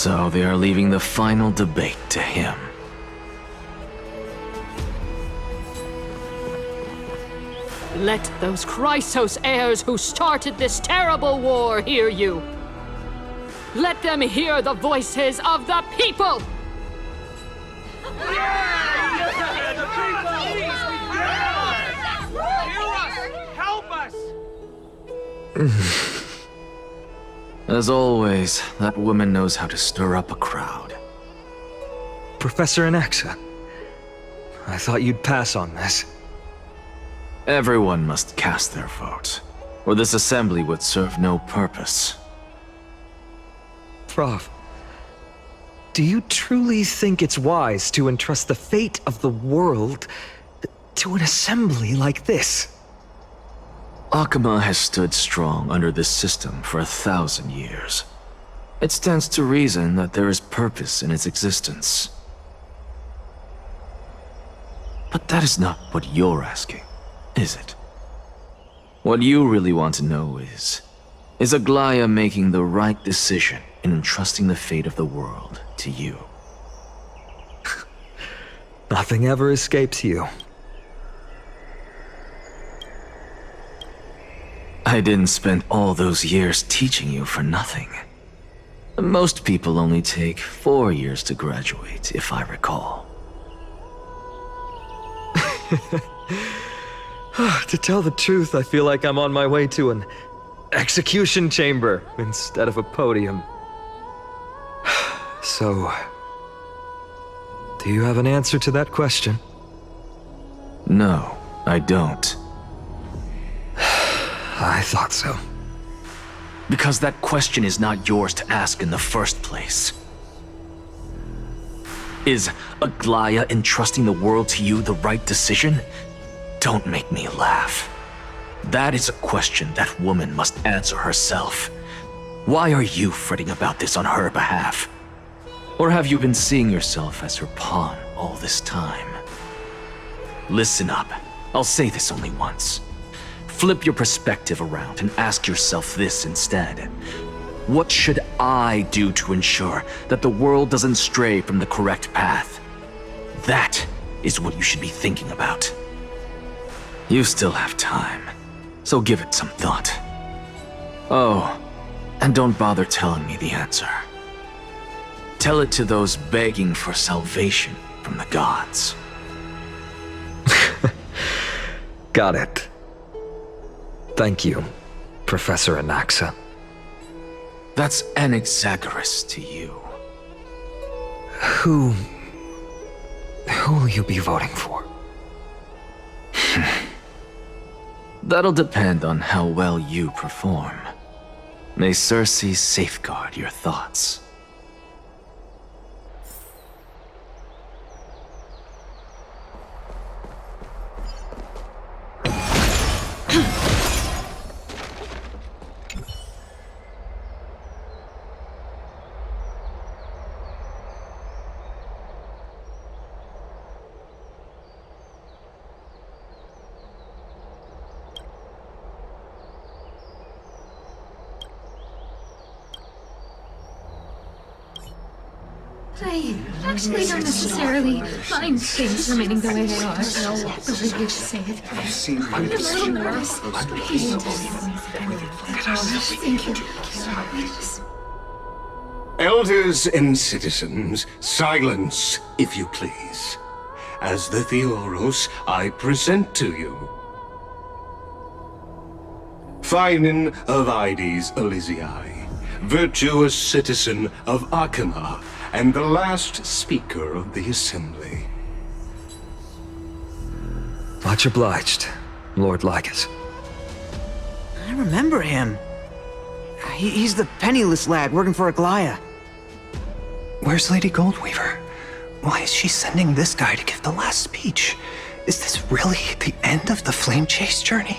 So they are leaving the final debate to him. Let those Chrysos heirs who started this terrible war hear you. Let them hear the voices of the people! Help us! As always, that woman knows how to stir up a crowd. Professor Anaxa, I thought you'd pass on this. Everyone must cast their vote, or this assembly would serve no purpose. Prof, do you truly think it's wise to entrust the fate of the world to an assembly like this? Akama has stood strong under this system for 1,000 years. It stands to reason that there is purpose in its existence. But that is not what you're asking, is it? What you really want to know is Aglaya making the right decision in entrusting the fate of the world to you? Nothing ever escapes you. I didn't spend all those years teaching you for nothing. Most people only take 4 years to graduate, if I recall. To tell the truth, I feel like I'm on my way to an execution chamber instead of a podium. So, do you have an answer to that question? No, I don't. I thought so. Because that question is not yours to ask in the first place. Is Aglaya entrusting the world to you the right decision? Don't make me laugh. That is a question that woman must answer herself. Why are you fretting about this on her behalf? Or have you been seeing yourself as her pawn all this time? Listen up. I'll say this only once. Flip your perspective around and ask yourself this instead. What should I do to ensure that the world doesn't stray from the correct path? That is what you should be thinking about. You still have time, so give it some thought. Oh, and don't bother telling me the answer. Tell it to those begging for salvation from the gods. Got it. Thank you, Professor Anaxa. That's Anaxagoras to you. Who will you be voting for? That'll depend on how well you perform. May Circe safeguard your thoughts. I actually don't necessarily mind things remaining the way they are. The way you say it. I'm a little nervous. Thank you. Elders and citizens, silence, if you please. As the Theoros, I present to you Phinin of Ides Elysiae, virtuous citizen of Akama, and the last speaker of the assembly. Much obliged, Lord Lycus. I remember him. He's the penniless lad working for Aglaya. Where's Lady Goldweaver? Why is she sending this guy to give the last speech? Is this really the end of the Flame Chase journey?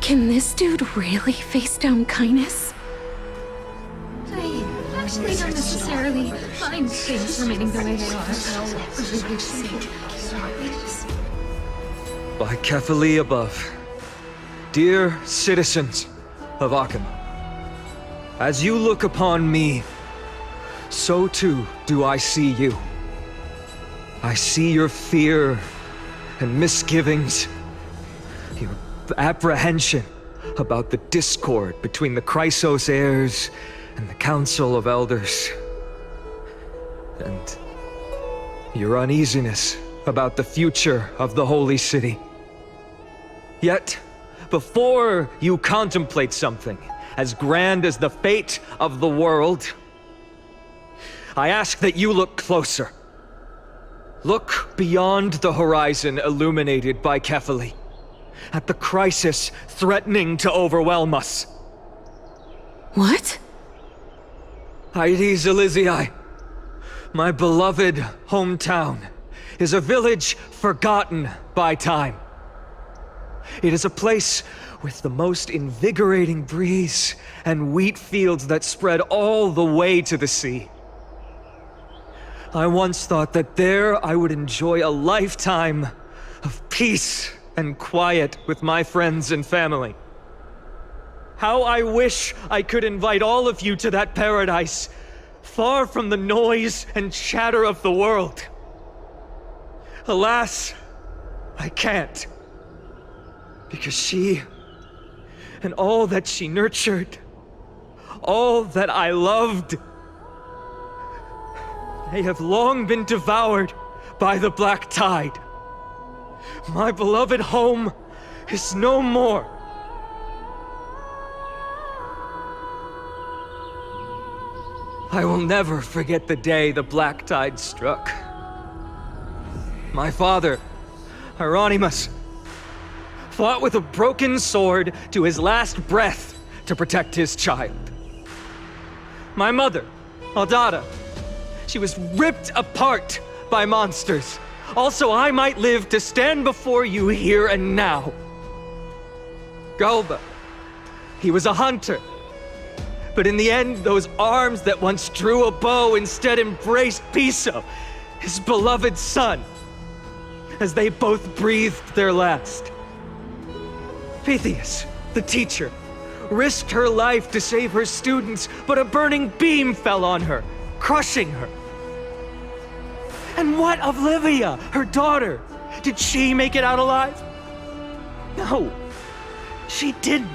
Can this dude really face down kindness? I actually don't necessarily mind things remaining the way they are. The way you say it. By Kefali above, dear citizens of Akama, As you look upon me, so too do I see you. I see your fear and misgivings, your apprehension about the discord between the Chrysos heirs and the Council of Elders, and your uneasiness about the future of the Holy City. Yet, before you contemplate something as grand as the fate of the world, I ask that you look closer. Look beyond the horizon illuminated by Kefali, at the crisis threatening to overwhelm us. What? Hyades Elysiae, my beloved hometown, is a village forgotten by time. It is a place with the most invigorating breeze and wheat fields that spread all the way to the sea. I once thought that there I would enjoy a lifetime of peace and quiet with my friends and family. How I wish I could invite all of you to that paradise, far from the noise and chatter of the world. Alas, I can't. Because she, and all that she nurtured, all that I loved, they have long been devoured by the black tide. My beloved home is no more. I will never forget the day the black tide struck. My father, Hieronymus, fought with a broken sword to his last breath to protect his child. My mother, Aldada, she was ripped apart by monsters. Also, I might live to stand before you here and now. Galba, he was a hunter. But in the end, those arms that once drew a bow instead embraced Piso, his beloved son, as they both breathed their last. Pythias, the teacher, risked her life to save her students, but a burning beam fell on her, crushing her. And what of Livia, her daughter? Did she make it out alive? No, she didn't.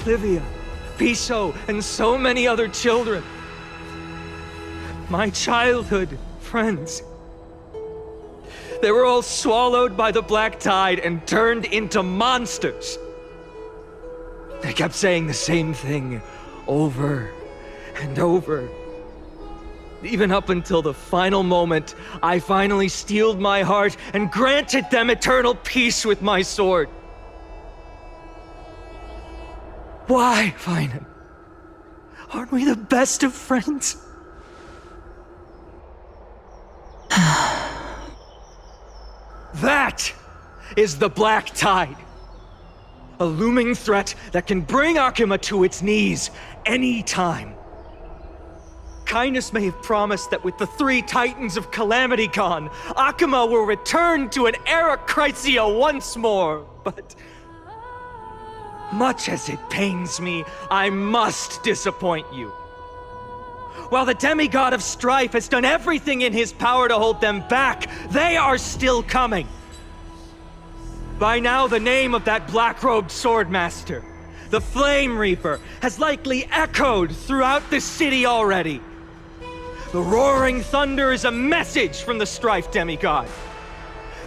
Livia, Piso, and so many other children. My childhood friends. They were all swallowed by the black tide and turned into monsters. They kept saying the same thing over and over. Even up until the final moment, I finally steeled my heart and granted them eternal peace with my sword. Why, Finan? Aren't we the best of friends? That is the black tide. A looming threat that can bring Akima to its knees any time. Kindness may have promised that with the 3 Titans of Calamity gone, Akima will return to an era Chrysia once more, but much as it pains me, I must disappoint you. While the demigod of strife has done everything in his power to hold them back, they are still coming. By now, the name of that black-robed swordmaster, the Flame Reaper, has likely echoed throughout the city already. The roaring thunder is a message from the strife demigod.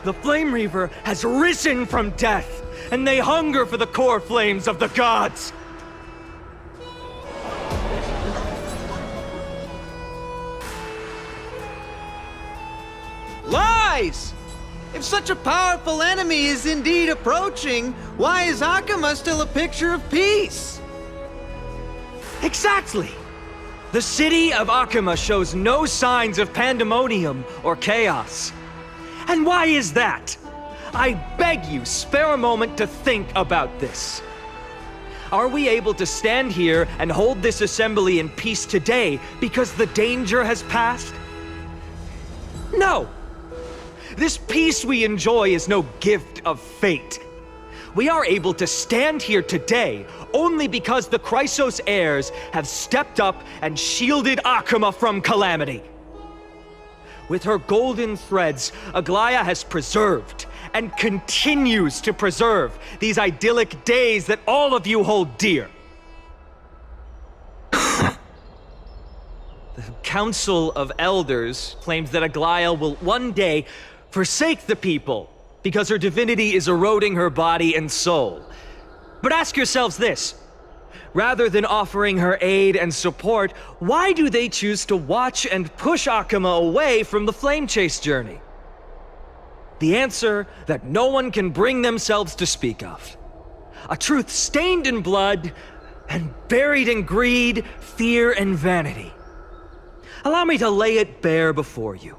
The Flame Reaper has risen from death, and they hunger for the core flames of the gods. Lies! If such a powerful enemy is indeed approaching, why is Akima still a picture of peace? Exactly! The city of Akima shows no signs of pandemonium or chaos. And why is that? I beg you, spare a moment to think about this. Are we able to stand here and hold this assembly in peace today because the danger has passed? No! This peace we enjoy is no gift of fate. We are able to stand here today only because the Chrysos heirs have stepped up and shielded Akuma from calamity. With her golden threads, Aglaya has preserved and continues to preserve these idyllic days that all of you hold dear. The Council of Elders claims that Aglaya will one day forsake the people because her divinity is eroding her body and soul. But ask yourselves this. Rather than offering her aid and support, why do they choose to watch and push Akuma away from the Flame Chase journey? The answer that no one can bring themselves to speak of. A truth stained in blood and buried in greed, fear, and vanity. Allow me to lay it bare before you.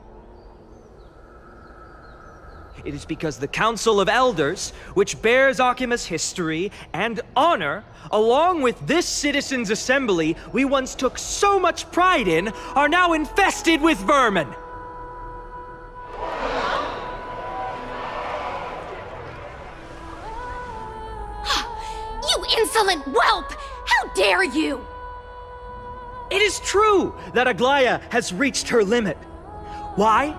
It is because the Council of Elders, which bears Akuma's history and honor, along with this citizens' assembly we once took so much pride in, are now infested with vermin. You insolent whelp! How dare you! It is true that Aglaya has reached her limit. Why?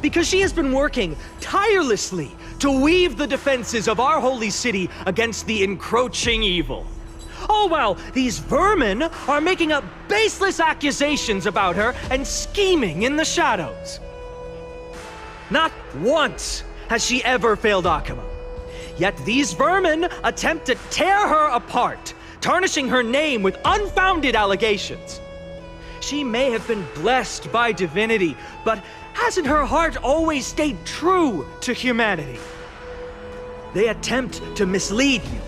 Because she has been working tirelessly to weave the defenses of our holy city against the encroaching evil. All while these vermin are making up baseless accusations about her and scheming in the shadows. Not once has she ever failed Akuma. Yet these vermin attempt to tear her apart, tarnishing her name with unfounded allegations. She may have been blessed by divinity, but hasn't her heart always stayed true to humanity? They attempt to mislead you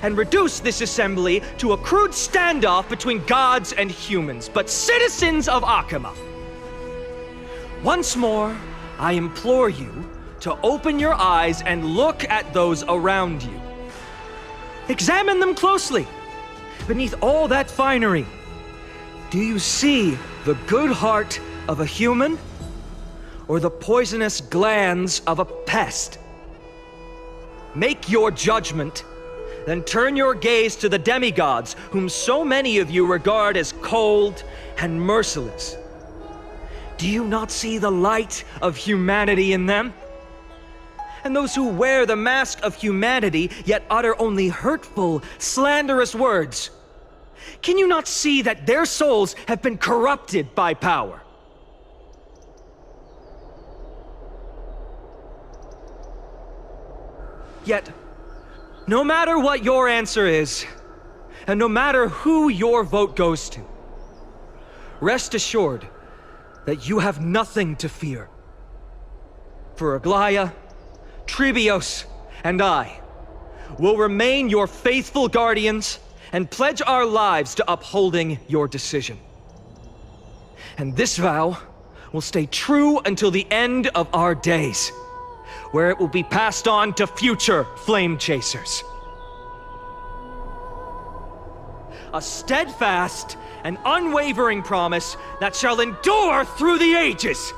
and reduce this assembly to a crude standoff between gods and humans, but citizens of Akuma. Once more, I implore you to open your eyes and look at those around you. Examine them closely. Beneath all that finery, do you see the good heart of a human? Or the poisonous glands of a pest? Make your judgment, then turn your gaze to the demigods, whom so many of you regard as cold and merciless. Do you not see the light of humanity in them? And those who wear the mask of humanity, yet utter only hurtful, slanderous words. Can you not see that their souls have been corrupted by power? Yet, no matter what your answer is, and no matter who your vote goes to, rest assured that you have nothing to fear. For Aglaya, Tribios, and I will remain your faithful guardians and pledge our lives to upholding your decision. And this vow will stay true until the end of our days, where it will be passed on to future flame chasers. A steadfast and unwavering promise that shall endure through the ages.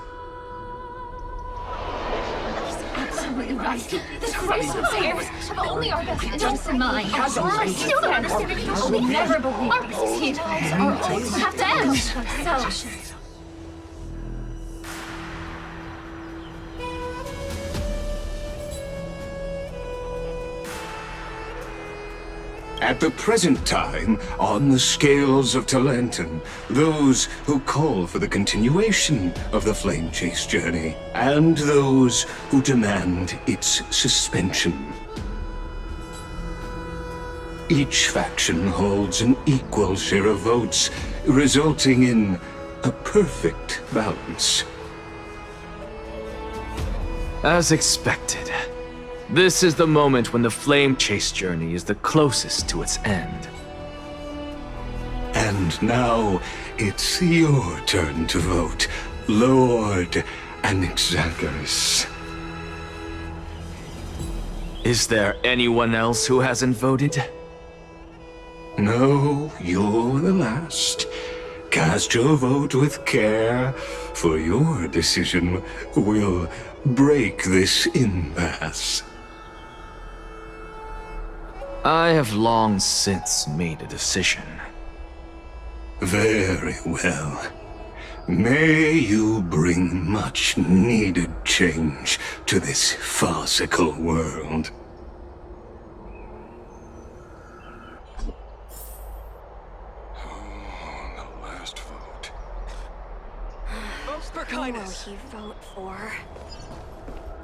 Absolutely right. The Chrysos heirs have only our best interests in mind. I still don't understand it. You will never believe our proceedings are always have to end. So, At the present time, on the scales of Talenton, those who call for the continuation of the Flame Chase journey, and those who demand its suspension. Each faction holds an equal share of votes, resulting in a perfect balance. As expected. This is the moment when the Flame Chase journey is the closest to its end. And now, it's your turn to vote, Lord Anaxagoras. Is there anyone else who hasn't voted? No, you're the last. Cast your vote with care, for your decision will break this impasse. I have long since made a decision. Very well. May you bring much needed change to this farcical world. Oh, the last vote. For Who will he vote for?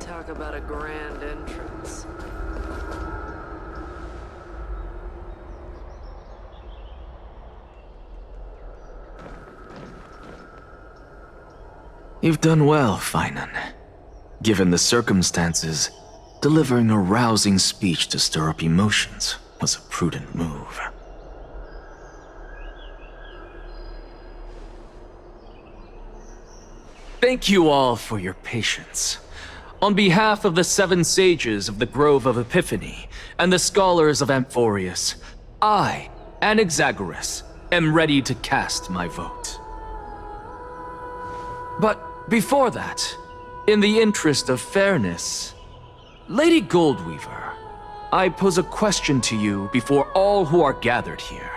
Talk about a grand entrance. You've done well, Finan. Given the circumstances, delivering a rousing speech to stir up emotions was a prudent move. Thank you all for your patience. On behalf of the 7 sages of the Grove of Epiphany and the scholars of Amphoreus, I, Anaxagoras, am ready to cast my vote. But before that, in the interest of fairness, Lady Goldweaver, I pose a question to you before all who are gathered here.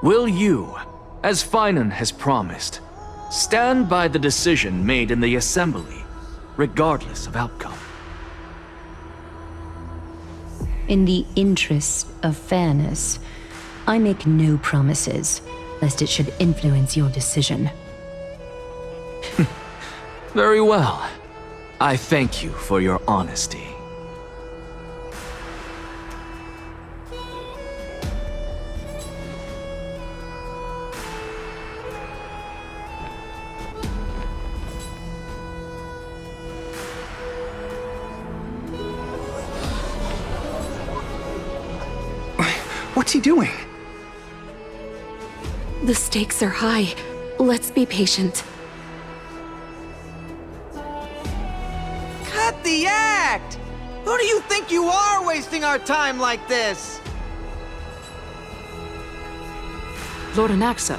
Will you, as Finan has promised, stand by the decision made in the Assembly, regardless of outcome? In the interest of fairness, I make no promises, lest it should influence your decision. Very well. I thank you for your honesty. What's he doing? The stakes are high. Let's be patient. Cut the act! Who do you think you are wasting our time like this? Lord Anaxa,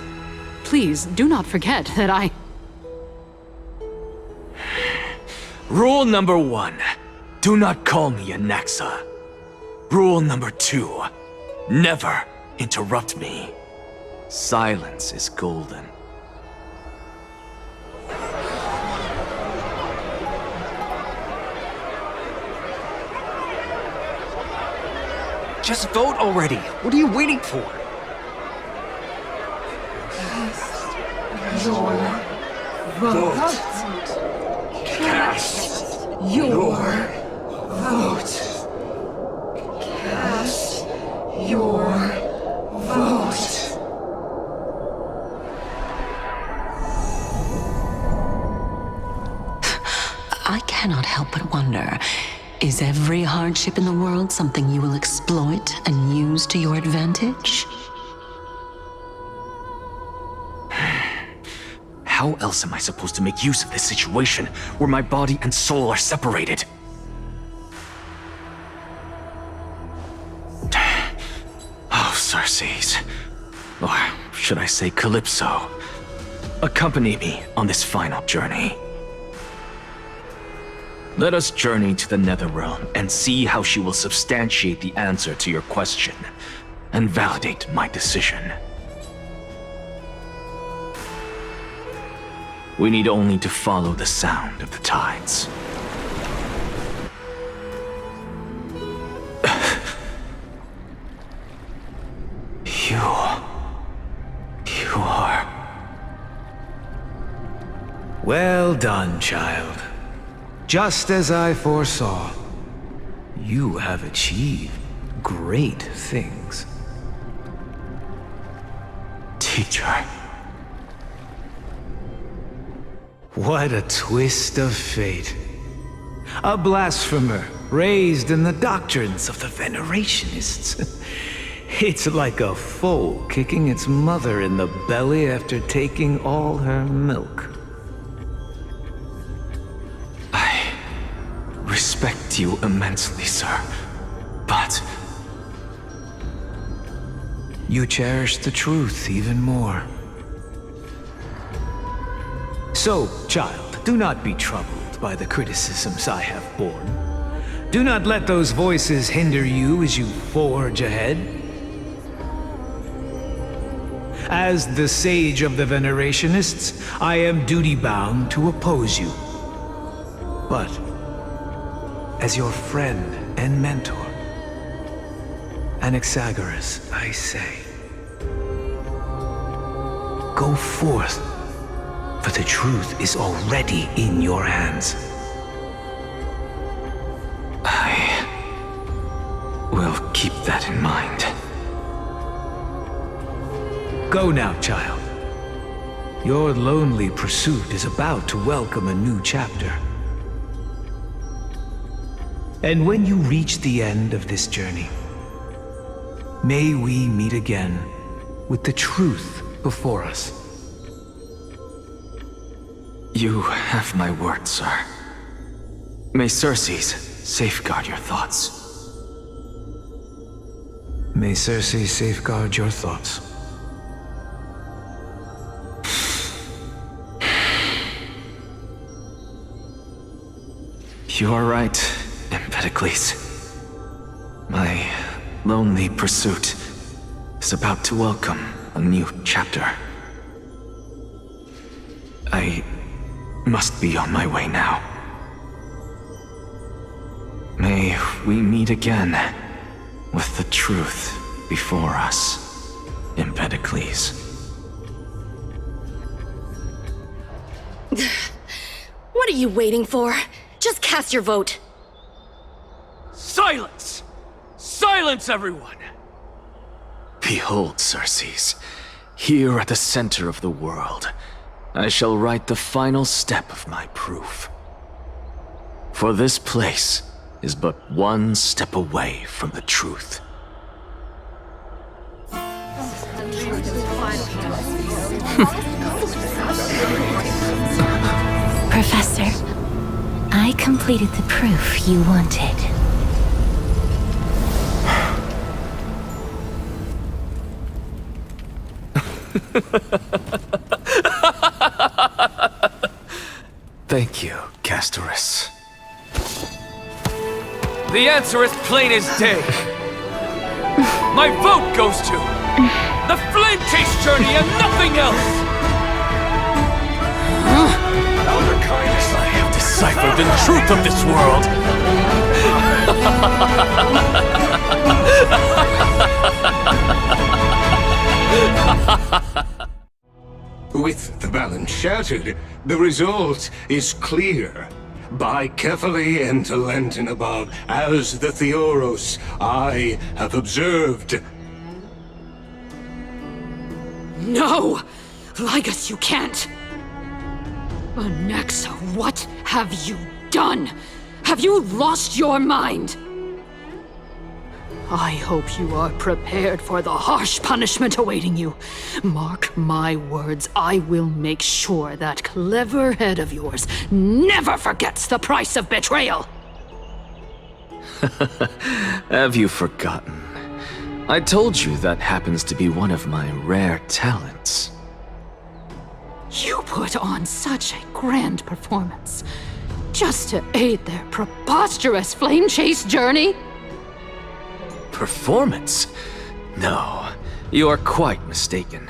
please do not forget that I... Rule number 1, do not call me Anaxa. Rule number 2, never interrupt me. Silence is golden. Just vote already. What are you waiting for? I cannot help but wonder, is every hardship in the world something you will exploit and use to your advantage? How else am I supposed to make use of this situation where my body and soul are separated? Oh, Circes. Or should I say Calypso? Accompany me on this final journey. Let us journey to the Netherrealm and see how she will substantiate the answer to your question and validate my decision. We need only to follow the sound of the tides. You are... Well done, child. Just as I foresaw, you have achieved great things. Teacher. What a twist of fate. A blasphemer raised in the doctrines of the Venerationists. It's like a foal kicking its mother in the belly after taking all her milk. I respect you immensely, sir, but... You cherish the truth even more. So, child, do not be troubled by the criticisms I have borne. Do not let those voices hinder you as you forge ahead. As the Sage of the Venerationists, I am duty-bound to oppose you. But, as your friend and mentor, Anaxagoras, I say, go forth, for the truth is already in your hands. I will keep that in mind. Go now, child. Your lonely pursuit is about to welcome a new chapter. And when you reach the end of this journey, may we meet again with the truth before us. You have my word, sir. May Circe's safeguard your thoughts. May Circe safeguard your thoughts. You are right, Empedocles. My lonely pursuit is about to welcome a new chapter. I must be on my way now. May we meet again with the truth before us, Empedocles. What are you waiting for? Just cast your vote. Silence! Silence, everyone! Behold, Circe, here at the center of the world, I shall write the final step of my proof. For this place is but one step away from the truth. Professor, I completed the proof you wanted. Thank you, Castorus. The answer is plain as day. My vote goes to the Flame Chase Journey and nothing else! Elder Kindness, I have deciphered the truth of this world! With the balance shattered, the result is clear. By carefully enter Lenten above, as the Theoros I have observed. No! Ligus, you can't! Anaxa, what have you done? Have you lost your mind? I hope you are prepared for the harsh punishment awaiting you. Mark my words, I will make sure that clever head of yours never forgets the price of betrayal. Have you forgotten? I told you that happens to be one of my rare talents. You put on such a grand performance just to aid their preposterous flame chase journey? Performance? No, you are quite mistaken.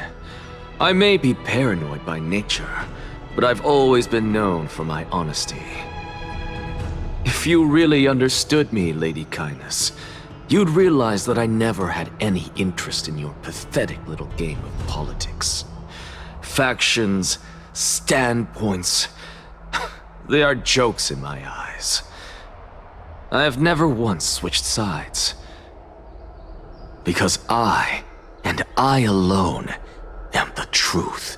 I may be paranoid by nature, but I've always been known for my honesty. If you really understood me, Lady Kindness, you'd realize that I never had any interest in your pathetic little game of politics. Factions, standpoints, they are jokes in my eyes. I have never once switched sides. Because I, and I alone, am the truth.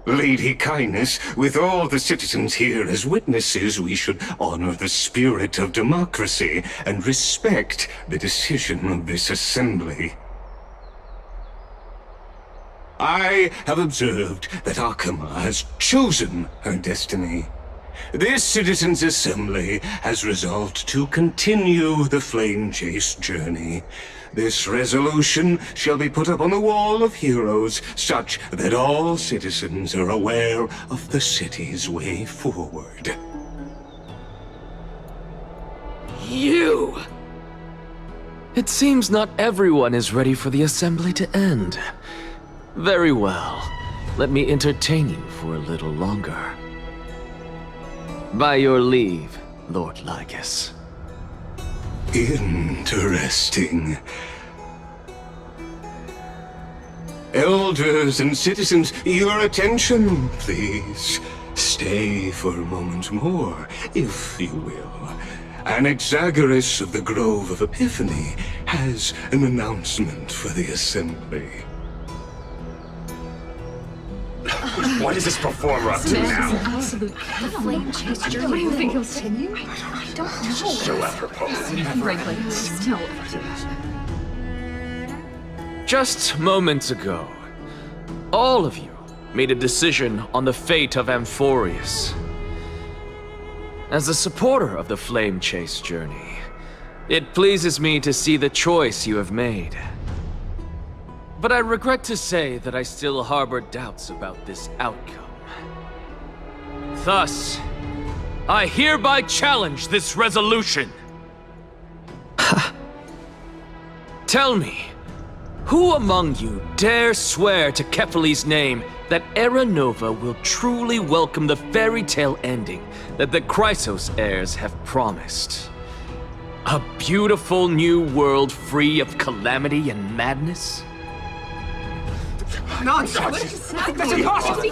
Lady Kindness, with all the citizens here as witnesses, we should honor the spirit of democracy and respect the decision of this assembly. I have observed that Akama has chosen her destiny. This citizens' assembly has resolved to continue the flame chase journey. This resolution shall be put up on the wall of heroes, such that all citizens are aware of the city's way forward. You! It seems not everyone is ready for the assembly to end. Very well. Let me entertain you for a little longer. By your leave, Lord Lygus. Interesting. Elders and citizens, your attention, please. Stay for a moment more, if you will. Anaxagoras of the Grove of Epiphany has an announcement for the Assembly. What is this performer up to now? Absolute flame chase journey. What do you think he'll continue? I don't know. So apropos. Frankly, still. Just moments ago, all of you made a decision on the fate of Amphoreus. As a supporter of the Flame Chase journey, it pleases me to see the choice you have made. But I regret to say that I still harbor doubts about this outcome. Thus, I hereby challenge this resolution. Tell me, who among you dare swear to Kephalli's name that Era Nova will truly welcome the fairy tale ending that the Chrysos heirs have promised? A beautiful new world free of calamity and madness? Nonsense! That's impossible!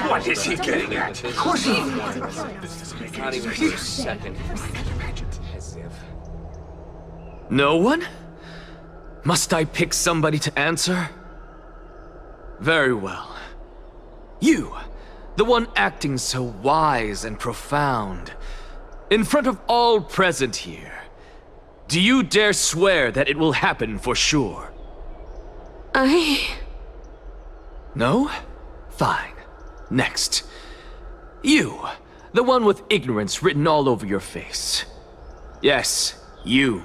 What is he getting at? Of course not! Not even for a second. No one? Must I pick somebody to answer? Very well. You, the one acting so wise and profound, in front of all present here, do you dare swear that it will happen for sure? No? Fine. Next. You, the one with ignorance written all over your face. Yes, you.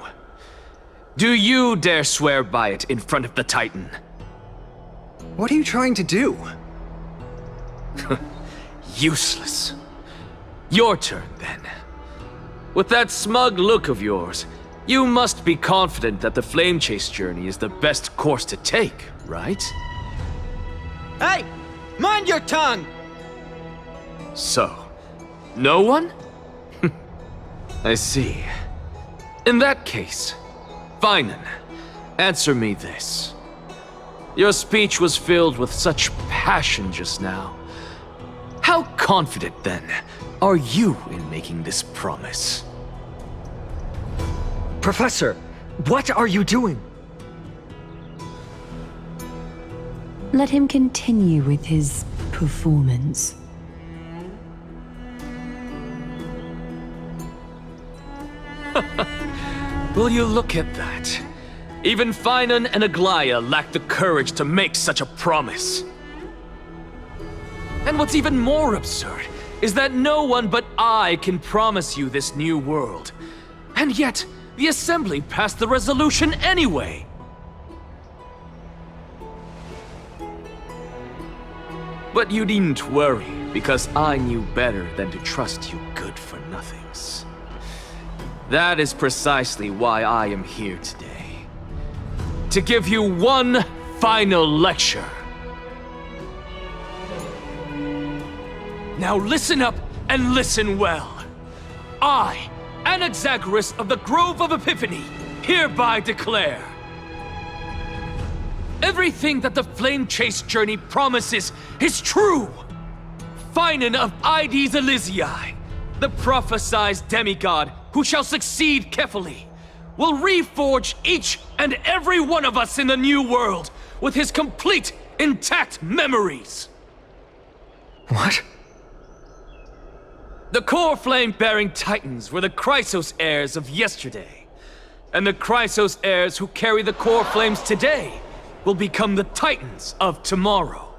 Do you dare swear by it in front of the Titan? What are you trying to do? Useless. Your turn, then. With that smug look of yours, you must be confident that the Flame Chase journey is the best course to take, right? Hey! Mind your tongue! So, no one? I see. In that case, fine then. Answer me this. Your speech was filled with such passion just now. How confident, then, are you in making this promise? Professor, what are you doing? Let him continue with his performance. Will you look at that? Even Finan and Aglaya lack the courage to make such a promise. And what's even more absurd is that no one but I can promise you this new world. And yet, the Assembly passed the resolution anyway. But you needn't worry, because I knew better than to trust you good-for-nothings. That is precisely why I am here today. To give you one final lecture. Now listen up and listen well. I, Anaxagoras of the Grove of Epiphany, hereby declare everything that the Flame Chase journey promises is true! Finan of Ides Elysiae, the prophesized demigod who shall succeed Kephalli, will reforge each and every one of us in the new world with his complete, intact memories! What? The core flame-bearing titans were the Chrysos heirs of yesterday, and the Chrysos heirs who carry the core flames today will become the Titans of tomorrow.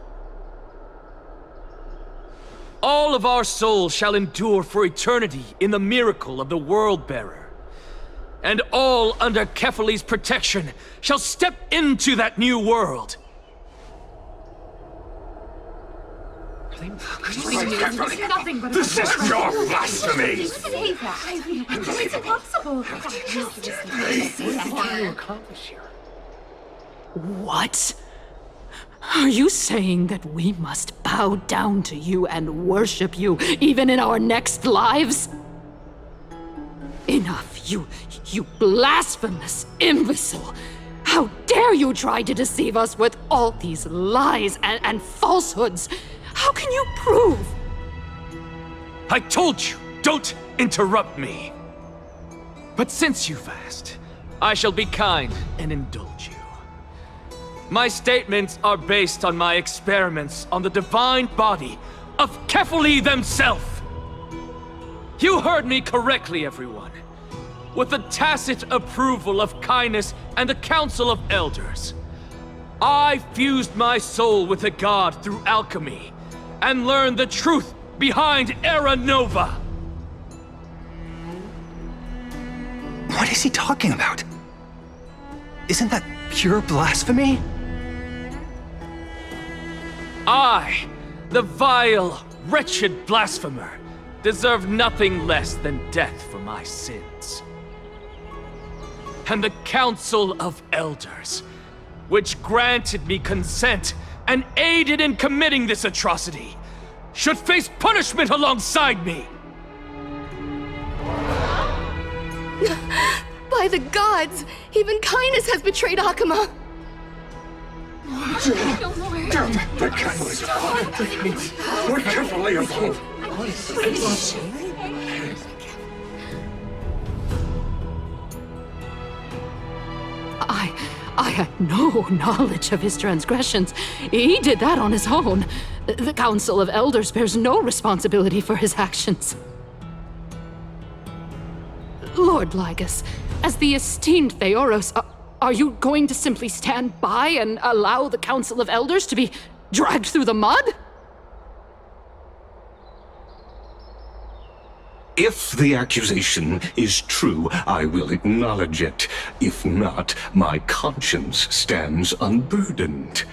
All of our souls shall endure for eternity in the miracle of the World-Bearer. And all under Kephalli's protection shall step into that new world. Nothing but This is your blasphemy! say that. It's impossible. What? Are you saying that we must bow down to you and worship you even in our next lives? Enough, you blasphemous imbecile! How dare you try to deceive us with all these lies and falsehoods? How can you prove? I told you, don't interrupt me. But since you've asked, I shall be kind and indulge you. My statements are based on my experiments on the divine body of Kefali themselves. You heard me correctly, everyone. With the tacit approval of Kindness and the Council of Elders, I fused my soul with a god through alchemy and learned the truth behind Era Nova. What is he talking about? Isn't that pure blasphemy? I, the vile, wretched blasphemer, deserve nothing less than death for my sins. And the Council of Elders, which granted me consent and aided in committing this atrocity, should face punishment alongside me! By the gods! Even Kindness has betrayed Akuma! The Kindness We're carefully involved. I had no knowledge of his transgressions. He did that on his own. The Council of Elders bears no responsibility for his actions. Lord Lygus, as the esteemed Theoros, are you going to simply stand by and allow the Council of Elders to be dragged through the mud? If the accusation is true, I will acknowledge it. If not, my conscience stands unburdened.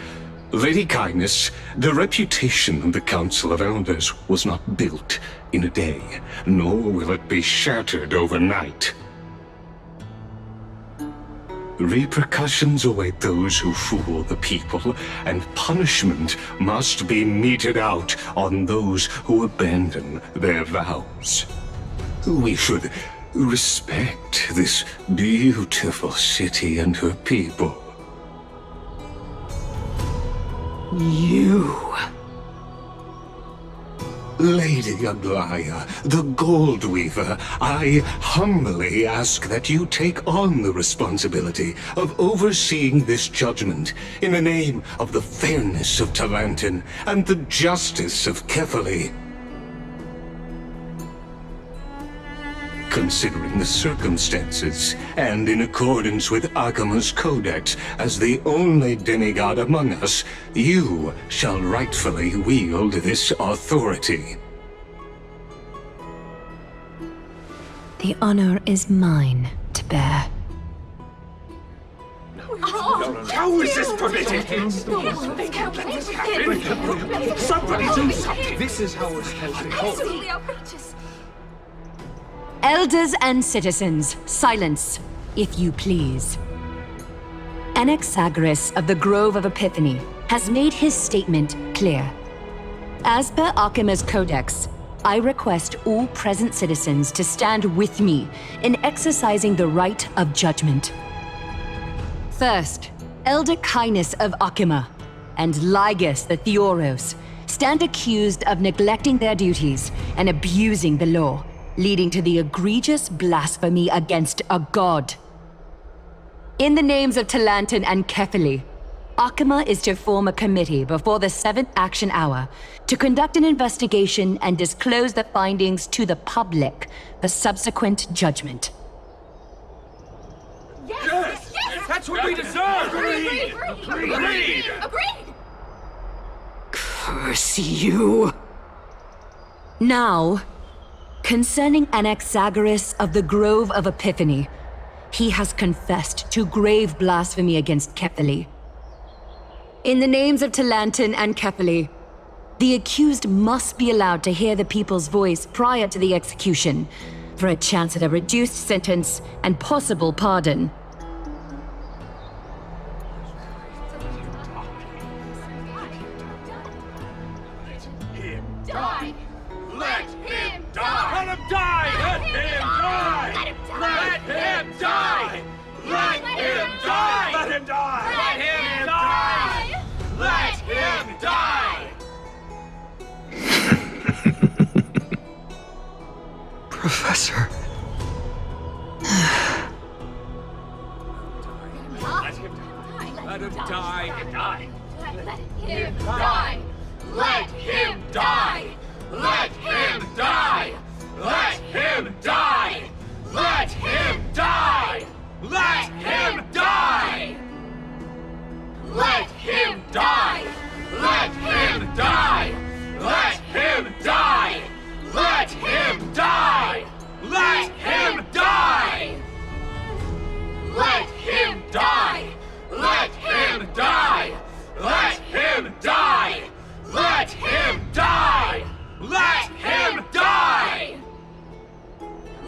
Lady Kindness, the reputation of the Council of Elders was not built in a day, nor will it be shattered overnight. Repercussions await those who fool the people, and punishment must be meted out on those who abandon their vows. We should respect this beautiful city and her people. You... Lady Aglaya, the Gold Weaver, I humbly ask that you take on the responsibility of overseeing this judgment in the name of the fairness of Talantin and the justice of Kefali. Considering the circumstances, and in accordance with Akuma's codex as the only demigod among us, you shall rightfully wield this authority. The honor is mine to bear. How is this permitted? Somebody do something! This is how we're supposed to hold. Absolutely outrageous. Elders and citizens, silence, if you please. Anaxagoras of the Grove of Epiphany has made his statement clear. As per Akuma's codex, I request all present citizens to stand with me in exercising the right of judgment. First, Elder Kindness of Akuma and Lygus the Theoros stand accused of neglecting their duties and abusing the law, leading to the egregious blasphemy against a god. In the names of Talantin and Kefali, Akuma is to form a committee before the 7th action hour to conduct an investigation and disclose the findings to the public for subsequent judgment. Yes! That's what we deserve! Agreed! Curse you! Now, concerning Anaxagoras of the Grove of Epiphany, he has confessed to grave blasphemy against Kefali. In the names of Talantin and Kefali, The accused must be allowed to hear the people's voice prior to the execution, for a chance at a reduced sentence and possible pardon. Die! Let him die! Let him die! Let him die! Let him die! Let him die! Let him die! Let him die! Let him die! Professor. Let him die! Let him die! Let him die! Let him die! Let him die! Let him die! Let him die! Let him die! Let him die! Let him die! Let him die! Let him die! Let him die! Let him die! Let him die! Let him die! Let him die! Let him die!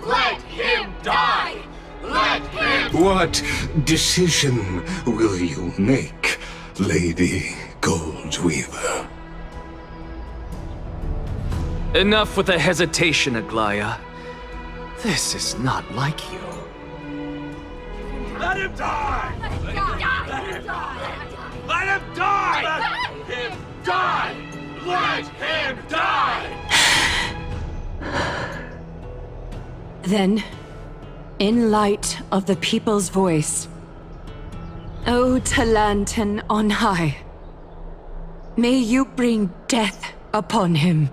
Let him die! Let him... What decision will you make, Lady Goldweaver? Enough with the hesitation, Aglaya. This is not like you. Let him die! Let him die! Let him die! Let him die! Let him die! Let him die! Then, in light of the people's voice, O Talantan on high, may you bring death upon him.